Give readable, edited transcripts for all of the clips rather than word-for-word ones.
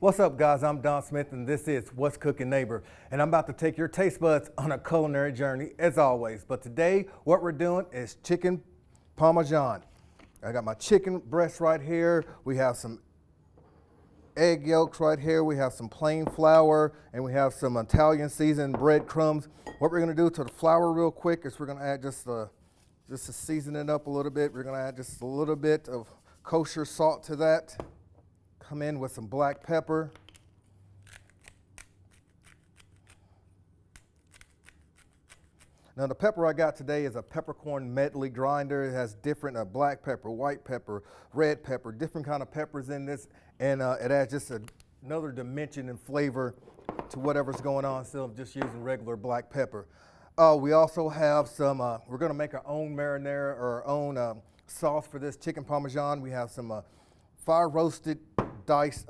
What's up, guys? I'm Don Smith, and this is What's Cooking Neighbor. And I'm about to take your taste buds on a culinary journey, as always. But today, what we're doing is chicken Parmesan. I got my chicken breast right here. We have some egg yolks right here. We have some plain flour, and we have some Italian seasoned breadcrumbs. What we're gonna do to the flour real quick is we're gonna add just to season it up a little bit. We're gonna add just a little bit of kosher salt to that. Come in with some black pepper. Now the pepper I got today is a peppercorn medley grinder. It has different black pepper, white pepper, red pepper, different kind of peppers in this, and it adds just another dimension and flavor to whatever's going on instead of just using regular black pepper. We also have some, we're gonna make our own marinara or our own sauce for this chicken Parmesan. We have some fire roasted diced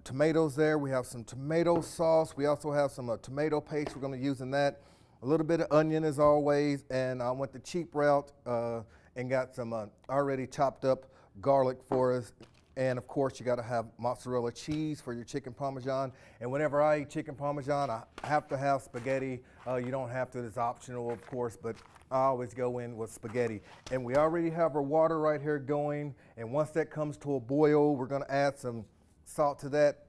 tomatoes there. We have some tomato sauce. We also have some tomato paste we're going to use in that. A little bit of onion as always, and I went the cheap route and got some already chopped up garlic for us. And of course, you got to have mozzarella cheese for your chicken Parmesan. And whenever I eat chicken Parmesan, I have to have spaghetti. You don't have to, it's optional of course, but I always go in with spaghetti. And we already have our water right here going. And once that comes to a boil, we're gonna add some salt to that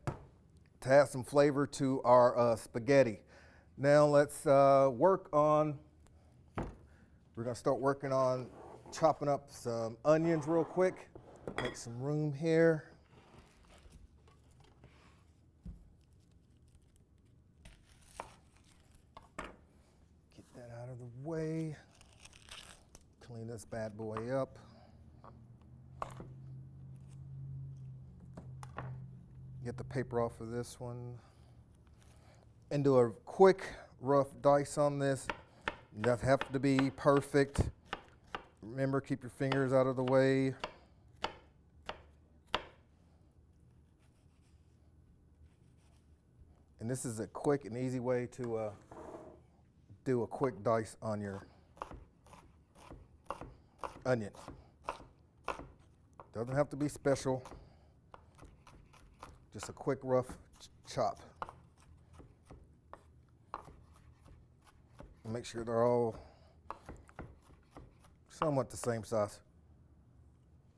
to add some flavor to our spaghetti. Now let's we're gonna start working on chopping up some onions real quick. Make some room here. Get that out of the way. Clean this bad boy up. Get the paper off of this one. And do a quick rough dice on this. It doesn't have to be perfect. Remember, keep your fingers out of the way. And this is a quick and easy way to do a quick dice on your onion. Doesn't have to be special. Just a quick rough chop. Make sure they're all somewhat the same size.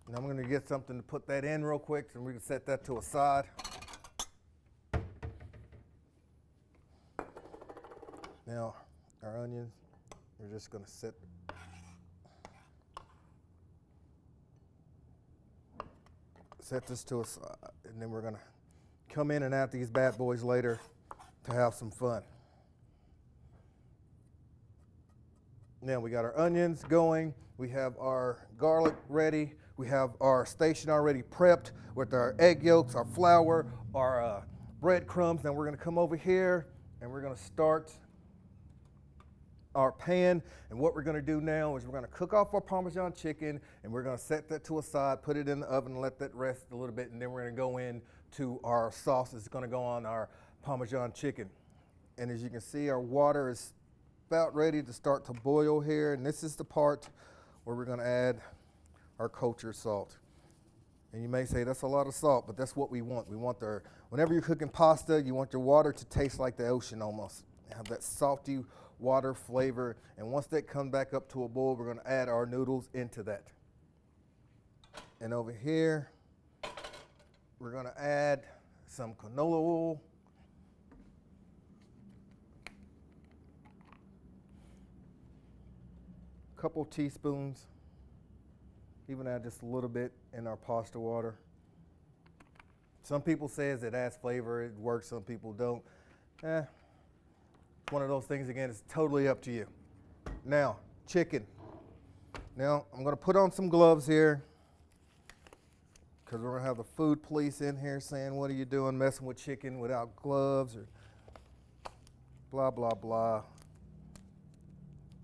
And I'm gonna get something to put that in real quick, and we can set that to a side. Now, our onions, we're just gonna set this to a side, and then we're gonna come in and add these bad boys later to have some fun. Now we got our onions going, we have our garlic ready, we have our station already prepped with our egg yolks, our flour, our breadcrumbs. Now we're gonna come over here and we're gonna start our pan, and what we're gonna do now is we're gonna cook off our Parmesan chicken, and we're gonna set that to a side, put it in the oven, and let that rest a little bit, and then we're gonna go in to our sauce that's gonna go on our Parmesan chicken. And as you can see, our water is about ready to start to boil here, and this is the part where we're gonna add our kosher salt. And you may say that's a lot of salt, but that's what we want. We want whenever you're cooking pasta, you want your water to taste like the ocean almost. Have that salty water flavor, and once that comes back up to a boil, we're gonna add our noodles into that. And over here, we're gonna add some canola oil. A couple teaspoons. Even add just a little bit in our pasta water. Some people say it adds flavor, it works, some people don't. One of those things, again, it's totally up to you. Now, chicken. Now, I'm gonna put on some gloves here because we're gonna have the food police in here saying, what are you doing messing with chicken without gloves, or blah, blah, blah.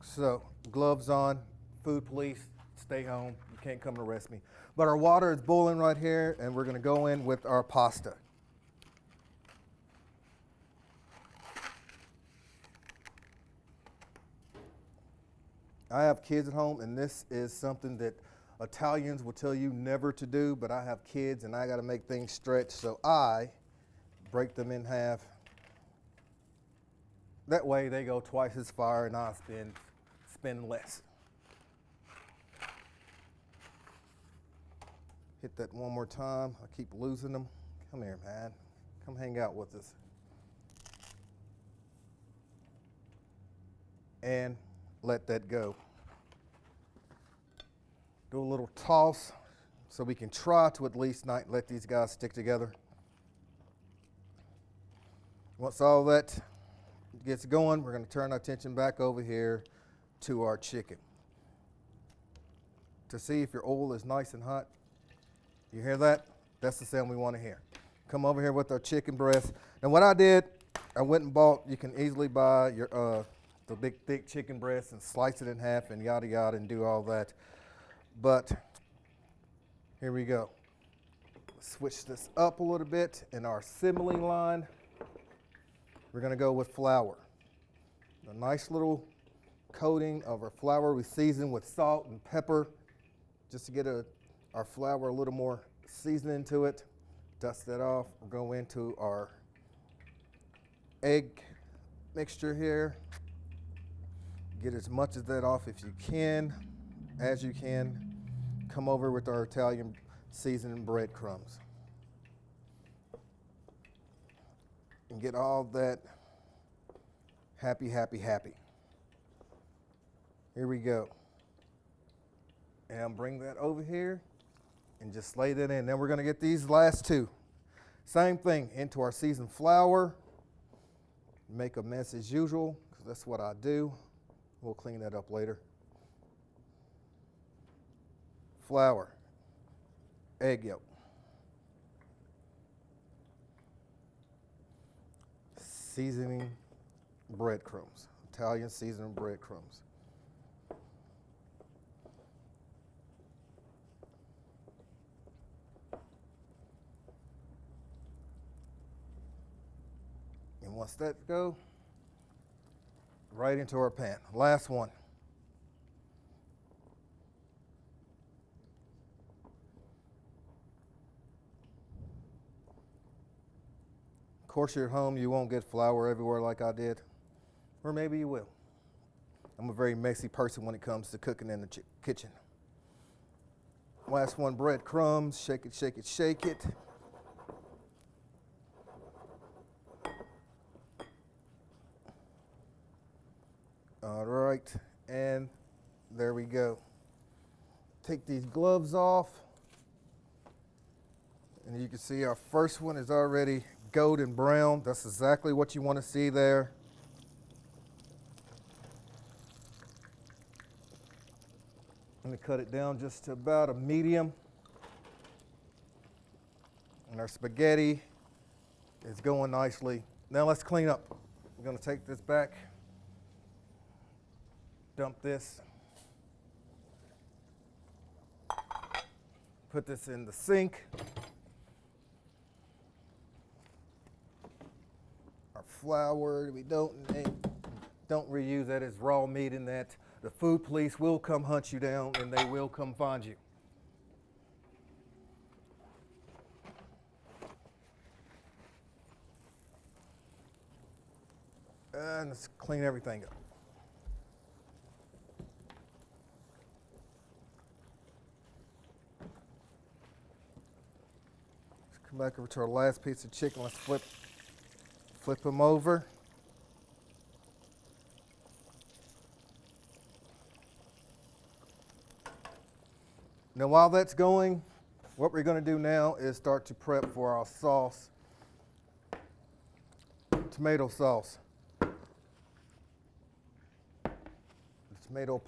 So, gloves on, food police, stay home. You can't come and arrest me. But our water is boiling right here, and we're gonna go in with our pasta. I have kids at home, and this is something that Italians will tell you never to do, but I have kids and I got to make things stretch, so I break them in half. That way they go twice as far and I spend less. Hit that one more time. I keep losing them. Come here, man. Come hang out with us. And let that go. Do a little toss so we can try to at least not let these guys stick together. Once all that gets going, we're going to turn our attention back over here to our chicken to see if your oil is nice and hot. You hear that? That's the sound we want to hear. Come over here with our chicken breast. And what I did, I went and bought, you can easily buy your the big thick chicken breast and slice it in half and yada yada and do all that. But here we go. Switch this up a little bit in our assembly line. We're going to go with flour. A nice little coating of our flour. We season with salt and pepper just to get our flour a little more seasoning to it. Dust that off. We'll go into our egg mixture here. Get as much of that off if you can, as you can. Come over with our Italian seasoned breadcrumbs. And get all that happy, happy, happy. Here we go. And bring that over here and just lay that in. Then we're going to get these last two. Same thing, into our seasoned flour. Make a mess as usual, because that's what I do. We'll clean that up later. Flour, egg yolk, seasoning breadcrumbs, Italian seasoning breadcrumbs. And once that go, right into our pan. Last one. Of course, you're at home, you won't get flour everywhere like I did. Or maybe you will. I'm a very messy person when it comes to cooking in the kitchen. Last one, breadcrumbs. Shake it, shake it, shake it. All right, and there we go. Take these gloves off. And you can see our first one is already golden brown. That's exactly what you want to see there. I'm going to cut it down just to about a medium. And our spaghetti is going nicely. Now let's clean up. I'm going to take this back. Dump this. Put this in the sink. Our flour, we don't reuse that as raw meat in that. The food police will come hunt you down and they will come find you. And let's clean everything up. Let's come back over to our last piece of chicken. Let's flip them over. Now while that's going, what we're going to do now is start to prep for our sauce. Tomato sauce. Tomato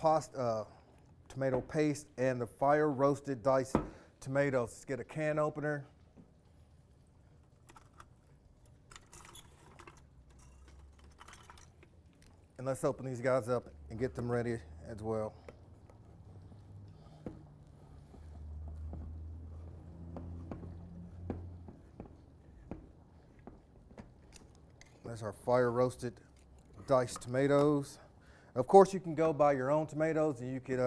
paste and the fire roasted diced tomatoes. Let's get a can opener. And let's open these guys up and get them ready as well. There's our fire roasted diced tomatoes. Of course, you can go buy your own tomatoes and you could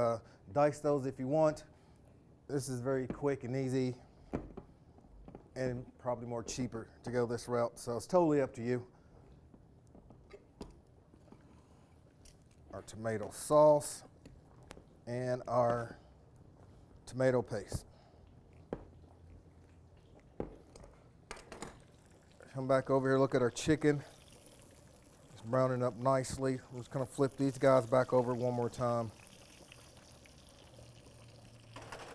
dice those if you want. This is very quick and easy. and probably more cheaper to go this route. So it's totally up to you. Our tomato sauce and our tomato paste. Come back over here, look at our chicken. It's browning up nicely. I'm just gonna flip these guys back over one more time.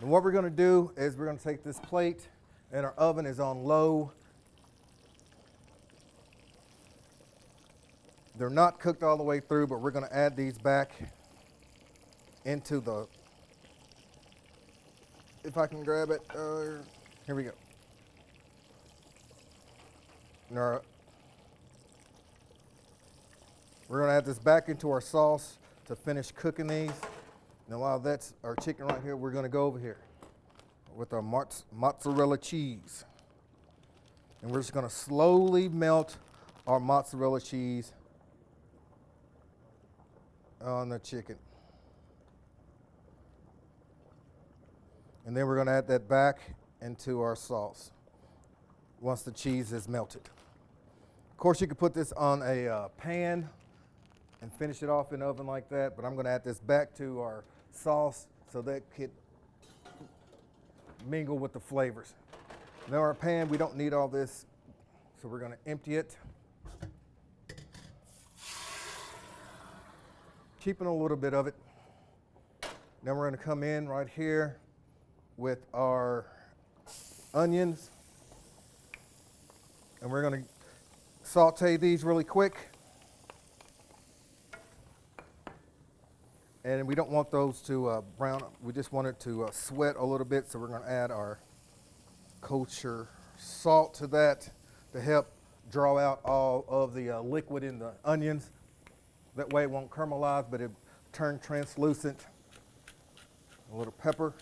And what we're gonna do is we're gonna take this plate, and our oven is on low. They're not cooked all the way through, but we're gonna add these back into the, if I can grab it, here we go. Now, we're gonna add this back into our sauce to finish cooking these. Now while that's our chicken right here, we're gonna go over here with our mozzarella cheese. And we're just gonna slowly melt our mozzarella cheese on the chicken. And then we're gonna add that back into our sauce once the cheese is melted. Of course, you could put this on a pan and finish it off in the oven like that, but I'm gonna add this back to our sauce so that it could mingle with the flavors. Now our pan, we don't need all this, so we're gonna empty it. Keeping a little bit of it. Now we're gonna come in right here with our onions, and we're gonna saute these really quick. And we don't want those to brown. We just want it to sweat a little bit, so we're going to add our kosher salt to that to help draw out all of the liquid in the onions. That way it won't caramelize, but it turn translucent. A little pepper.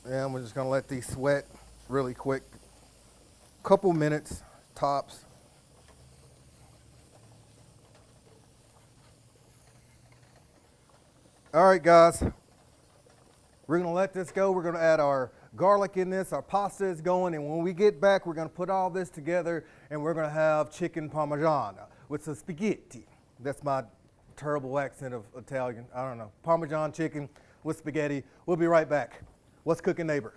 And we're just going to let these sweat really quick, couple minutes tops. All right, guys, we're gonna let this go. We're gonna add our garlic in this. Our pasta is going, and when we get back, we're gonna put all this together, and we're gonna have chicken Parmesan with some spaghetti. That's my terrible accent of Italian. I don't know. Parmesan chicken with spaghetti. We'll be right back. What's cooking, neighbor?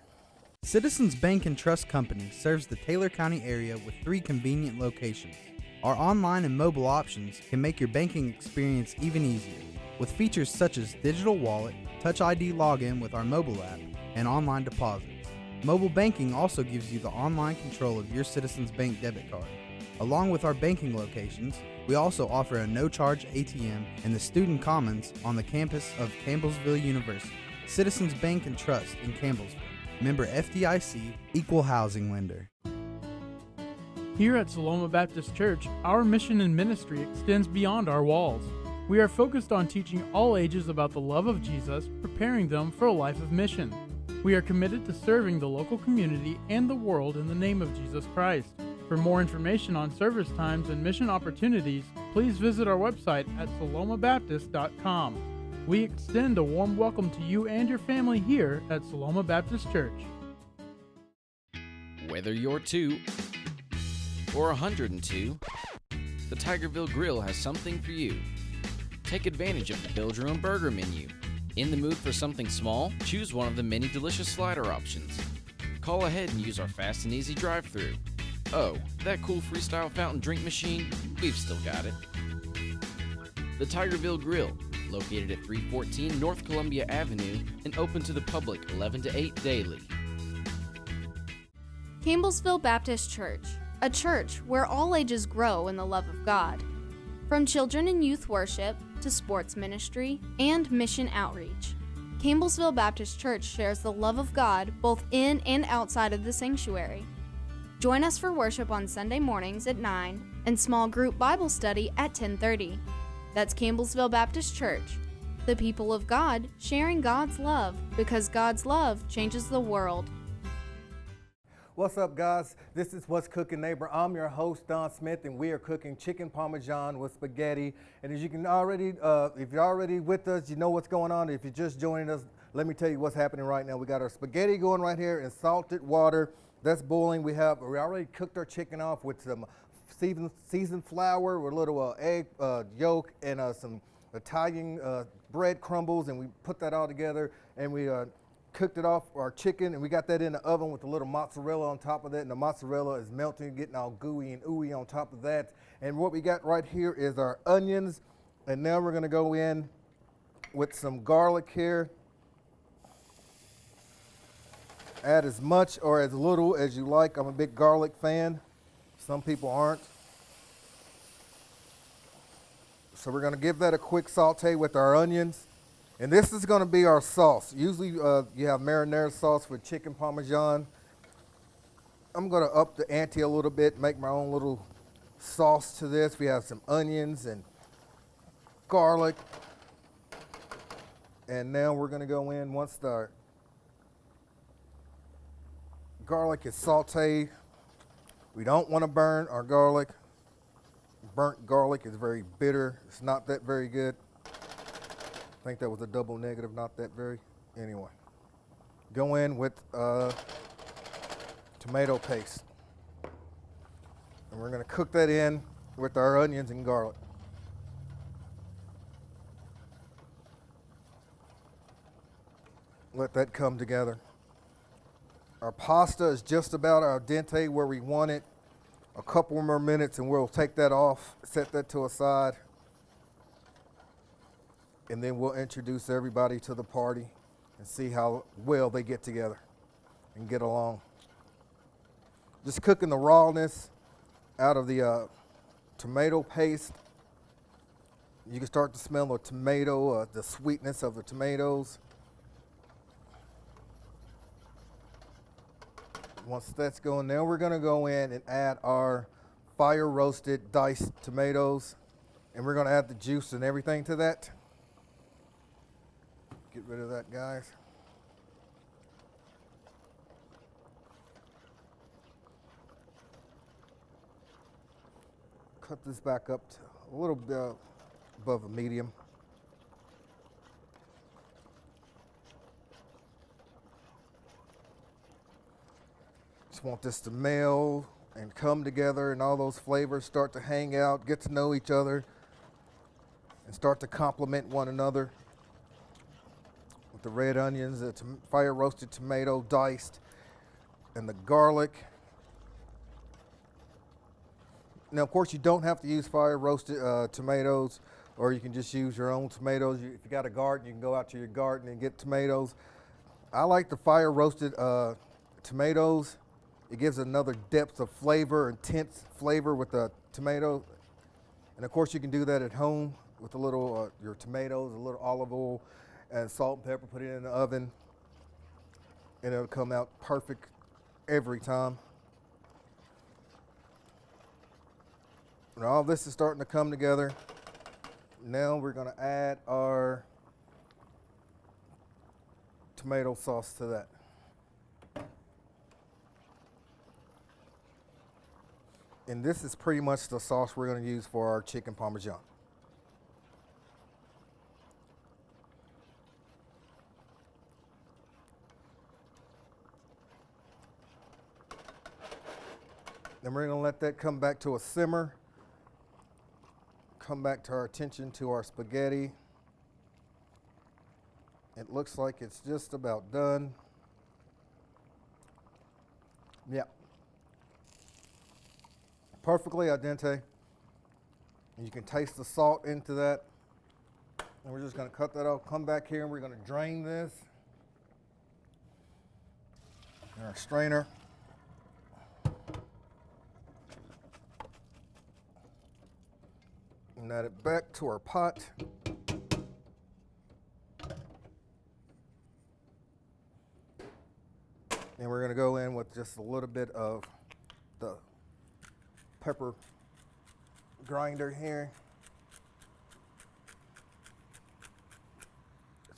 Citizens Bank and Trust Company serves the Taylor County area with 3 convenient locations. Our online and mobile options can make your banking experience even easier, with features such as digital wallet, Touch ID login with our mobile app, and online deposits. Mobile banking also gives you the online control of your Citizens Bank debit card. Along with our banking locations, we also offer a no-charge ATM in the Student Commons on the campus of Campbellsville University. Citizens Bank and Trust in Campbellsville. Member FDIC, Equal Housing Lender. Here at Saloma Baptist Church, our mission and ministry extends beyond our walls. We are focused on teaching all ages about the love of Jesus, preparing them for a life of mission. We are committed to serving the local community and the world in the name of Jesus Christ. For more information on service times and mission opportunities, please visit our website at salomabaptist.com. We extend a warm welcome to you and your family here at Saloma Baptist Church. Whether you're 2 or 102, the Tigerville Grill has something for you. Take advantage of the Build Your Own Burger menu. In the mood for something small? Choose one of the many delicious slider options. Call ahead and use our fast and easy drive-thru. Oh, that cool freestyle fountain drink machine? We've still got it. The Tigerville Grill, located at 314 North Columbia Avenue and open to the public 11 to 8 daily. Campbellsville Baptist Church, a church where all ages grow in the love of God. From children and youth worship to sports ministry and mission outreach, Campbellsville Baptist Church shares the love of God both in and outside of the sanctuary. Join us for worship on Sunday mornings at 9 and small group Bible study at 10:30. That's Campbellsville Baptist Church, the people of God sharing God's love because God's love changes the world. What's up, guys? This is What's Cooking Neighbor. I'm your host, Don Smith, and we are cooking chicken parmesan with spaghetti. And as you can already, if you're already with us, you know what's going on. If you're just joining us, let me tell you what's happening right now. We got our spaghetti going right here in salted water that's boiling. We already cooked our chicken off with some seasoned flour, with a little egg yolk, and some Italian bread crumbles, and we put that all together, and we cooked it off our chicken, and we got that in the oven with a little mozzarella on top of that, and the mozzarella is melting, getting all gooey and ooey on top of that. And what we got right here is our onions, and now we're gonna go in with some garlic here. Add as much or as little as you like. I'm a big garlic fan. Some people aren't. So we're gonna give that a quick saute with our onions. And this is gonna be our sauce. Usually you have marinara sauce with chicken parmesan. I'm gonna up the ante a little bit, make my own little sauce to this. We have some onions and garlic. And now we're gonna go in once the garlic is sauteed. We don't wanna burn our garlic. Burnt garlic is very bitter. It's not that very good. I think that was a double negative, not that very. Anyway, go in with tomato paste. And we're gonna cook that in with our onions and garlic. Let that come together. Our pasta is just about al dente where we want it. A couple more minutes and we'll take that off, set that to a side. And then we'll introduce everybody to the party and see how well they get together and get along. Just cooking the rawness out of the tomato paste. You can start to smell the tomato, the sweetness of the tomatoes. Once that's going, now we're gonna go in and add our fire roasted diced tomatoes, and we're gonna add the juice and everything to that. Get rid of that, guys. Cut this back up to a little bit above a medium. Just want this to meld and come together, and all those flavors start to hang out, get to know each other, and start to complement one another. The red onions, the fire roasted tomato diced, and the garlic. Now, of course, you don't have to use fire roasted tomatoes, or you can just use your own tomatoes. If you got a garden, you can go out to your garden and get tomatoes. I like the fire roasted tomatoes. It gives another depth of flavor, intense flavor with the tomato. And of course, you can do that at home with a little your tomatoes, a little olive oil, and salt and pepper, put it in the oven, and it'll come out perfect every time. And all this is starting to come together. Now we're gonna add our tomato sauce to that. And this is pretty much the sauce we're gonna use for our chicken parmesan. Then we're gonna let that come back to a simmer. Come back to our attention to our spaghetti. It looks like it's just about done. Yeah. Perfectly al dente. And you can taste the salt into that. And we're just gonna cut that off, come back here, and we're gonna drain this in our strainer. And add it back to our pot. And we're gonna go in with just a little bit of the pepper grinder here.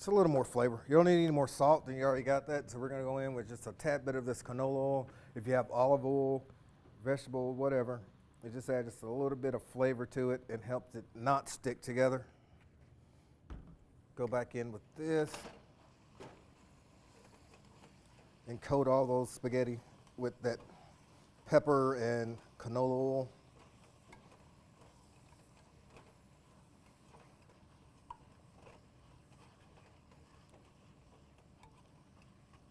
It's a little more flavor. You don't need any more salt than you already got that, so we're gonna go in with just a tad bit of this canola oil, If you have olive oil, vegetable, whatever, it just adds just a little bit of flavor to it and helps it not stick together. Go back in with this and coat all those spaghetti with that pepper and canola oil.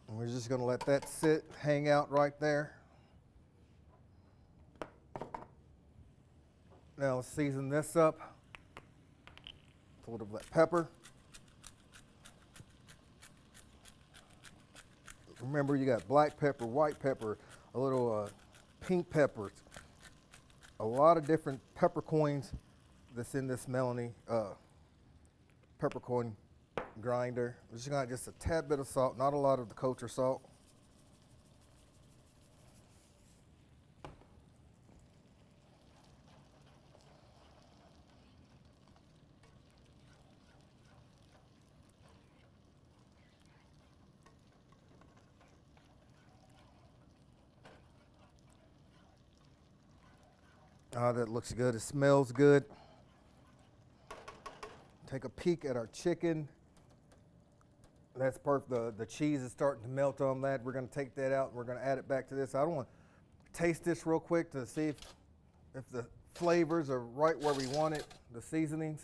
And we're just going to let that sit, hang out right there. Now let's season this up. A little bit of pepper. Remember, you got black pepper, white pepper, a little pink peppers, a lot of different peppercorns that's in this Melanie peppercorn grinder. We're just gonna add just a tad bit of salt, not a lot of the kosher salt. That looks good. It smells good. Take a peek at our chicken. That's perfect. The cheese is starting to melt on that. We're going to take that out and we're going to add it back to this. I don't want to taste this real quick to see if the flavors are right where we want it, the seasonings.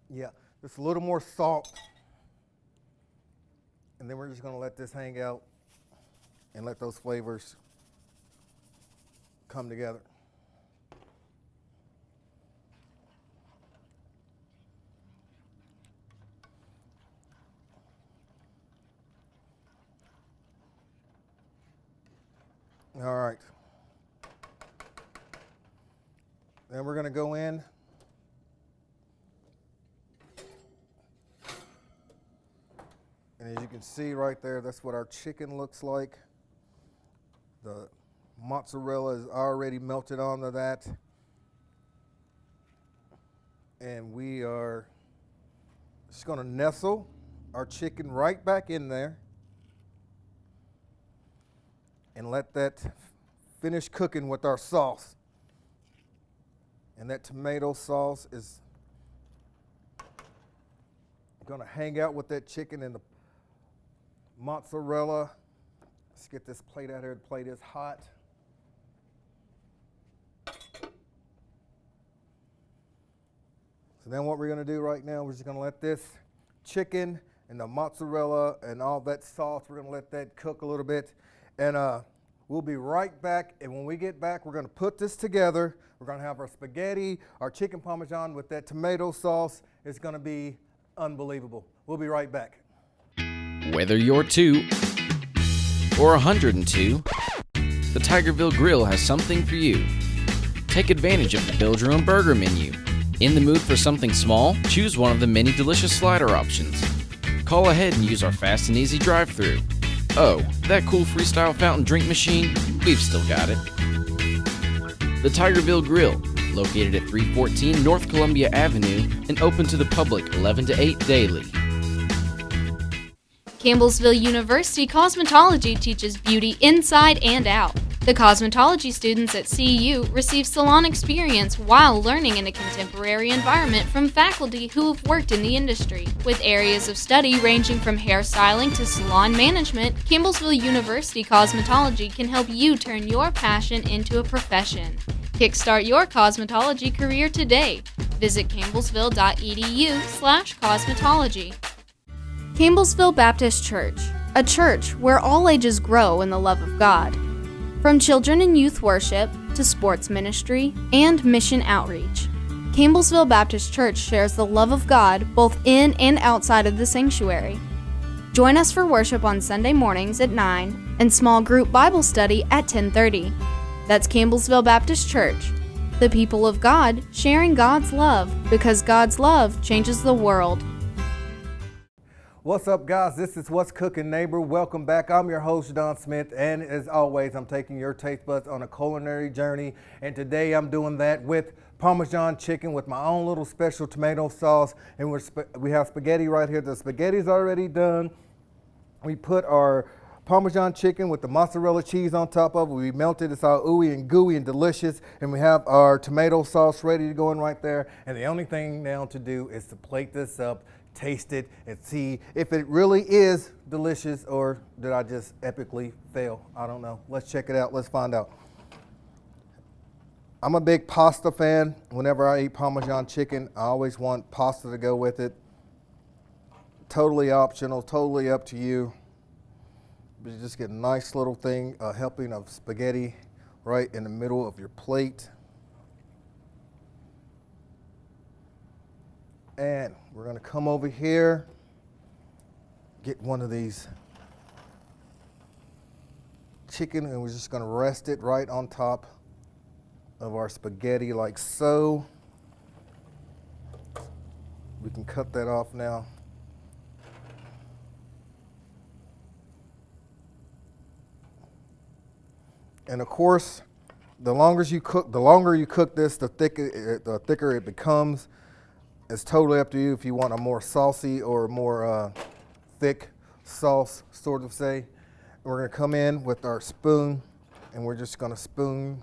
Yeah, just a little more salt. And then we're just going to let this hang out and let those flavors come together. All right. Then we're going to go in. And as you can see right there, that's what our chicken looks like. The mozzarella is already melted onto that. And we are just going to nestle our chicken right back in there and let that finish cooking with our sauce. And that tomato sauce is going to hang out with that chicken and the mozzarella. Let's get this plate out here. The plate is hot. So then what we're going to do right now, we're just going to let this chicken and the mozzarella and all that sauce, we're going to let that cook a little bit. And we'll be right back. And when we get back, we're going to put this together. We're going to have our spaghetti, our chicken Parmesan with that tomato sauce. It's going to be unbelievable. We'll be right back. Whether you're 2 or 102, the Tigerville Grill has something for you. Take advantage of the Build Your Own Burger menu. In the mood for something small? Choose one of the many delicious slider options. Call ahead and use our fast and easy drive-thru. Oh, that cool freestyle fountain drink machine? We've still got it. The Tigerville Grill, located at 314 North Columbia Avenue and open to the public 11 to 8 daily. Campbellsville University Cosmetology teaches beauty inside and out. The cosmetology students at CU receive salon experience while learning in a contemporary environment from faculty who have worked in the industry. With areas of study ranging from hairstyling to salon management, Campbellsville University Cosmetology can help you turn your passion into a profession. Kickstart your cosmetology career today. Visit campbellsville.edu/cosmetology. Campbellsville Baptist Church, a church where all ages grow in the love of God. From children and youth worship to sports ministry and mission outreach, Campbellsville Baptist Church shares the love of God both in and outside of the sanctuary. Join us for worship on Sunday mornings at 9 and small group Bible study at 10:30. That's Campbellsville Baptist Church, the people of God sharing God's love because God's love changes the world. What's up, guys? This is What's Cooking, Neighbor. Welcome back. I'm your host, Don Smith, and as always, I'm taking your taste buds on a culinary journey, and today I'm doing that with Parmesan chicken with my own little special tomato sauce, and we have spaghetti right here. The spaghetti's already done. We put our Parmesan chicken with the mozzarella cheese on top of it. We melted. It's all ooey and gooey and delicious. And we have our tomato sauce ready to go in right there. And the only thing now to do is to plate this up, taste it, and see if it really is delicious, or did I just epically fail? I don't know. Let's check it out. Let's find out. I'm a big pasta fan. Whenever I eat Parmesan chicken, I always want pasta to go with it. Totally optional, totally up to you. But you just get a nice little thing, a helping of spaghetti right in the middle of your plate. And we're going to come over here, get one of these chicken, and we're just going to rest it right on top of our spaghetti like so. We can cut that off now. And of course, the longer you cook this, the thicker it becomes. It's totally up to you if you want a more saucy or more thick sauce, sort of say. We're gonna come in with our spoon, and we're just gonna spoon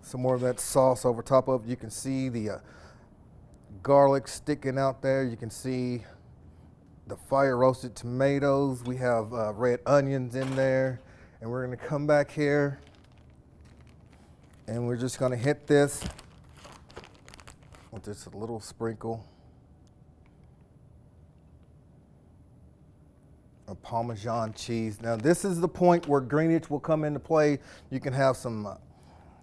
some more of that sauce over top of it. You can see the garlic sticking out there. You can see the fire roasted tomatoes. We have red onions in there. And we're gonna come back here, and we're just gonna hit this with just a little sprinkle of Parmesan cheese. Now this is the point where greenage will come into play. You can have some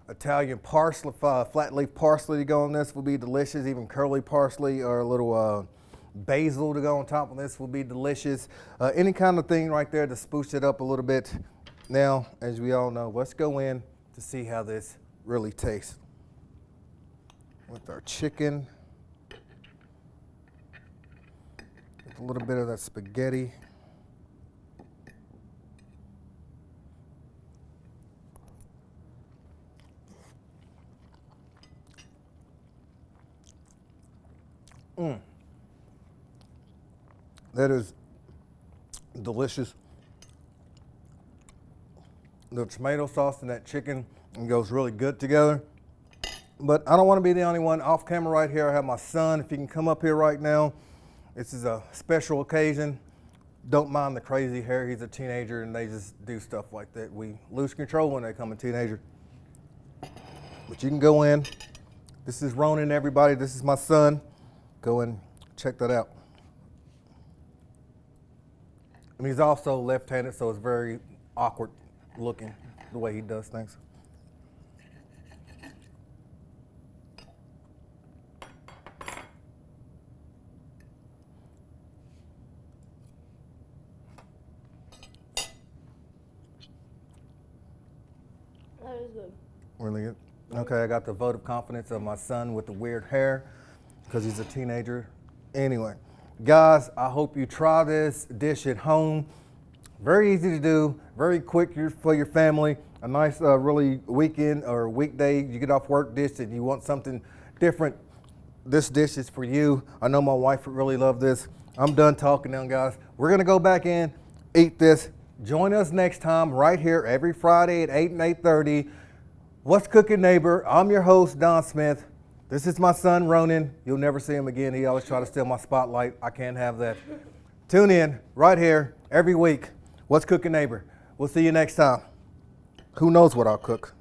Italian parsley, flat leaf parsley to go on this will be delicious. Even curly parsley or a little basil to go on top of this will be delicious. Any kind of thing right there to spruce it up a little bit. Now, as we all know, let's go in to see how this really tastes. With our chicken, with a little bit of that spaghetti. That is delicious. The tomato sauce and that chicken goes really good together. But I don't want to be the only one. Off camera right here, I have my son. If he can come up here right now. This is a special occasion. Don't mind the crazy hair. He's a teenager and they just do stuff like that. We lose control when they become a teenager. But you can go in. This is Ronan, everybody. This is my son. Go and check that out. And he's also left-handed, so it's very awkward looking the way he does things. That is good. Really good. Okay, I got the vote of confidence of my son with the weird hair because he's a teenager. Anyway, guys, I hope you try this dish at home. Very easy to do, very quick for your family. A nice, really weekend or weekday, you get off work dish and you want something different. This dish is for you. I know my wife would really love this. I'm done talking now, guys. We're gonna go back in, eat this. Join us next time right here every Friday at 8 and 8:30. What's Cooking Neighbor? I'm your host, Don Smith. This is my son, Ronan. You'll never see him again. He always try to steal my spotlight. I can't have that. Tune in right here every week. What's Cooking Neighbor? We'll see you next time. Who knows what I'll cook?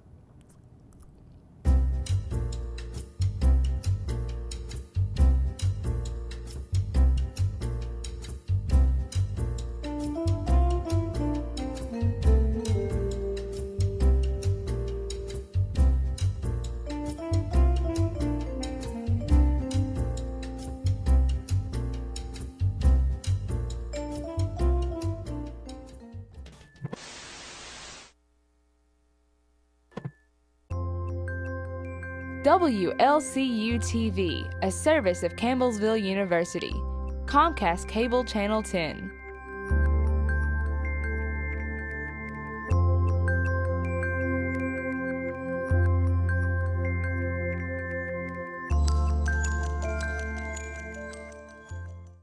WLCU-TV, a service of Campbellsville University. Comcast Cable Channel 10.